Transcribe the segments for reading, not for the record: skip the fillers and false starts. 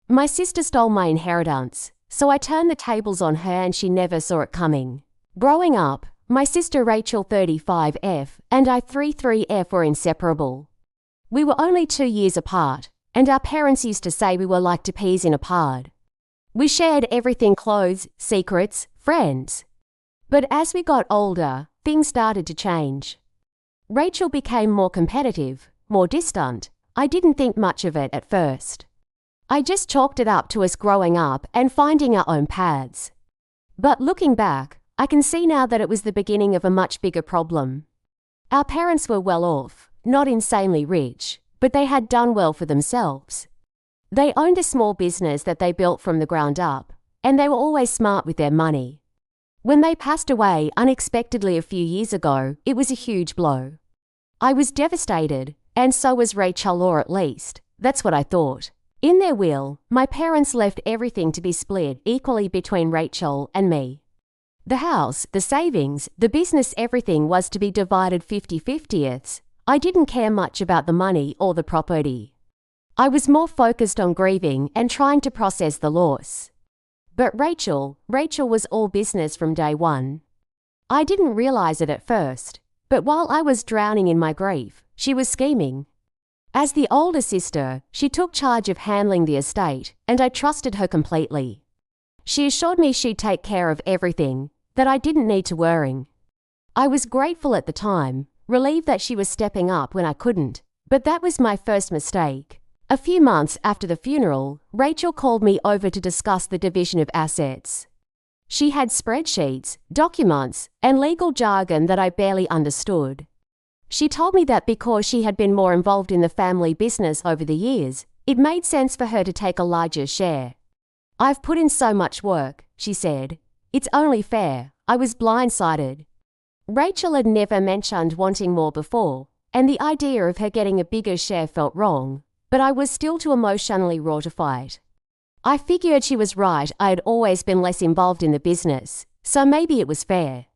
My sister stole my inheritance, so I turned the tables on her and she never saw it coming. Growing up, my sister Rachel 35F and I 33F were inseparable. We were only 2 years apart, and our parents used to say we were like two peas in a pod. We shared everything: clothes, secrets, friends. But as we got older, things started to change. Rachel became more competitive, more distant. I didn't think much of it at first. I just chalked it up to us growing up and finding our own paths. But looking back, I can see now that it was the beginning of a much bigger problem. Our parents were well off, not insanely rich, but they had done well for themselves. They owned a small business that they built from the ground up, and they were always smart with their money. When they passed away unexpectedly a few years ago, it was a huge blow. I was devastated, and so was Rachel, or at least, that's what I thought. In their will, my parents left everything to be split equally between Rachel and me. The house, the savings, the business, everything was to be divided 50-50ths. I didn't care much about the money or the property. I was more focused on grieving and trying to process the loss. But Rachel was all business from day one. I didn't realize it at first, but while I was drowning in my grief, she was scheming. As the older sister, she took charge of handling the estate, and I trusted her completely. She assured me she'd take care of everything, that I didn't need to worry. I was grateful at the time, relieved that she was stepping up when I couldn't, but that was my first mistake. A few months after the funeral, Rachel called me over to discuss the division of assets. She had spreadsheets, documents, and legal jargon that I barely understood. She told me that because she had been more involved in the family business over the years, it made sense for her to take a larger share. "I've put in so much work," she said. "It's only fair." I was blindsided. Rachel had never mentioned wanting more before, and the idea of her getting a bigger share felt wrong, but I was still too emotionally raw to fight. I figured she was right. I had always been less involved in the business, so maybe it was fair.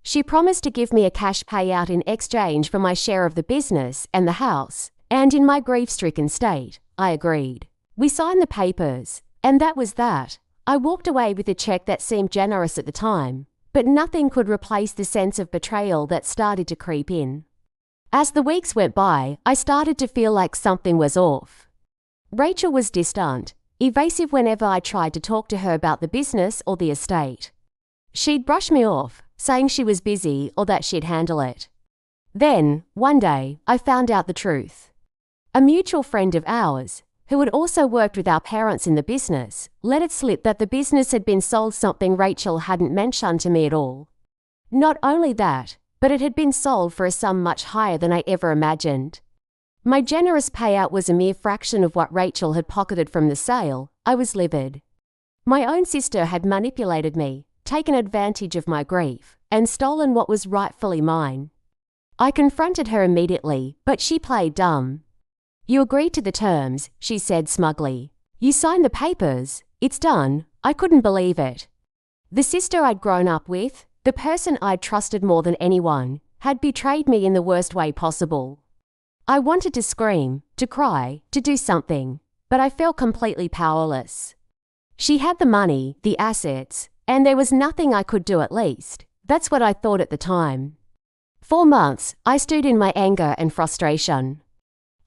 She promised to give me a cash payout in exchange for my share of the business and the house, and in my grief-stricken state, I agreed. We signed the papers, and that was that. I walked away with a check that seemed generous at the time, but nothing could replace the sense of betrayal that started to creep in. As the weeks went by, I started to feel like something was off. Rachel was distant, evasive whenever I tried to talk to her about the business or the estate. She'd brush me off, saying she was busy or that she'd handle it. Then, one day, I found out the truth. A mutual friend of ours, who had also worked with our parents in the business, let it slip that the business had been sold, something Rachel hadn't mentioned to me at all. Not only that, but it had been sold for a sum much higher than I ever imagined. My generous payout was a mere fraction of what Rachel had pocketed from the sale. I was livid. My own sister had manipulated me, taken advantage of my grief, and stolen what was rightfully mine. I confronted her immediately, but she played dumb. "You agreed to the terms," she said smugly. "You signed the papers. It's done." I couldn't believe it. The sister I'd grown up with, the person I'd trusted more than anyone, had betrayed me in the worst way possible. I wanted to scream, to cry, to do something, but I felt completely powerless. She had the money, the assets, and there was nothing I could do. At least, that's what I thought at the time. For months, I stewed in my anger and frustration.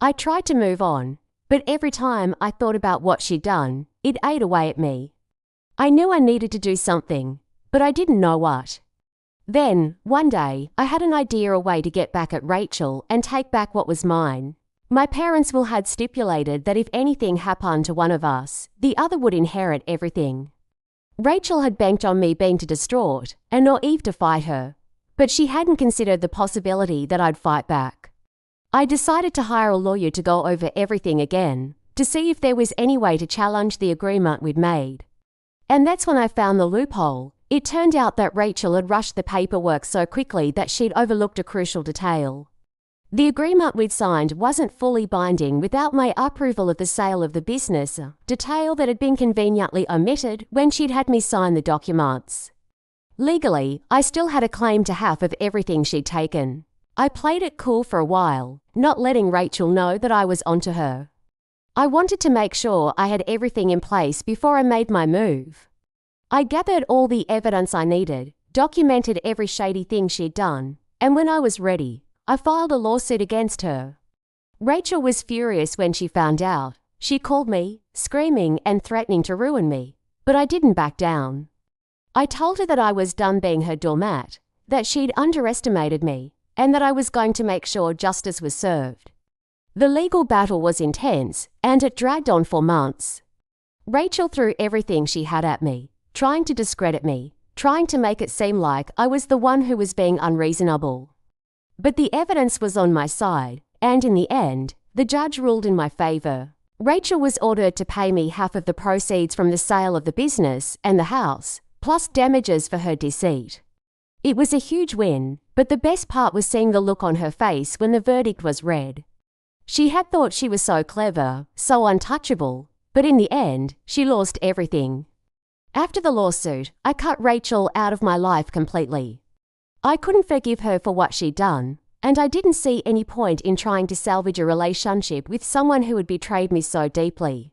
I tried to move on, but every time I thought about what she'd done, it ate away at me. I knew I needed to do something, but I didn't know what. Then, one day, I had an idea, a way to get back at Rachel and take back what was mine. My parents' will had stipulated that if anything happened to one of us, the other would inherit everything. Rachel had banked on me being too distraught and naive to fight her, but she hadn't considered the possibility that I'd fight back. I decided to hire a lawyer to go over everything again, to see if there was any way to challenge the agreement we'd made. And that's when I found the loophole. It turned out that Rachel had rushed the paperwork so quickly that she'd overlooked a crucial detail. The agreement we'd signed wasn't fully binding without my approval of the sale of the business, a detail that had been conveniently omitted when she'd had me sign the documents. Legally, I still had a claim to half of everything she'd taken. I played it cool for a while, not letting Rachel know that I was onto her. I wanted to make sure I had everything in place before I made my move. I gathered all the evidence I needed, documented every shady thing she'd done, and when I was ready, I filed a lawsuit against her. Rachel was furious when she found out. She called me, screaming and threatening to ruin me, but I didn't back down. I told her that I was done being her doormat, that she'd underestimated me, and that I was going to make sure justice was served. The legal battle was intense, and it dragged on for months. Rachel threw everything she had at me, trying to discredit me, trying to make it seem like I was the one who was being unreasonable. But the evidence was on my side, and in the end, the judge ruled in my favor. Rachel was ordered to pay me half of the proceeds from the sale of the business and the house, plus damages for her deceit. It was a huge win, but the best part was seeing the look on her face when the verdict was read. She had thought she was so clever, so untouchable, but in the end, she lost everything. After the lawsuit, I cut Rachel out of my life completely. I couldn't forgive her for what she'd done, and I didn't see any point in trying to salvage a relationship with someone who had betrayed me so deeply.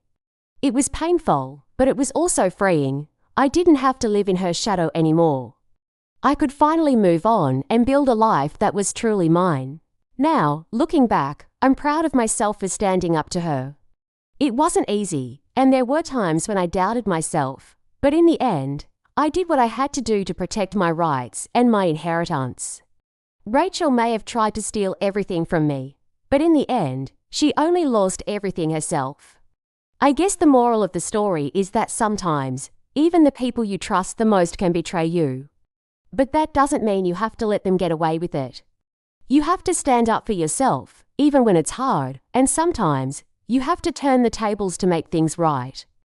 It was painful, but it was also freeing. I didn't have to live in her shadow anymore. I could finally move on and build a life that was truly mine. Now, looking back, I'm proud of myself for standing up to her. It wasn't easy, and there were times when I doubted myself, but in the end, I did what I had to do to protect my rights and my inheritance. Rachel may have tried to steal everything from me, but in the end, she only lost everything herself. I guess the moral of the story is that sometimes, even the people you trust the most can betray you. But that doesn't mean you have to let them get away with it. You have to stand up for yourself, even when it's hard, and sometimes you have to turn the tables to make things right.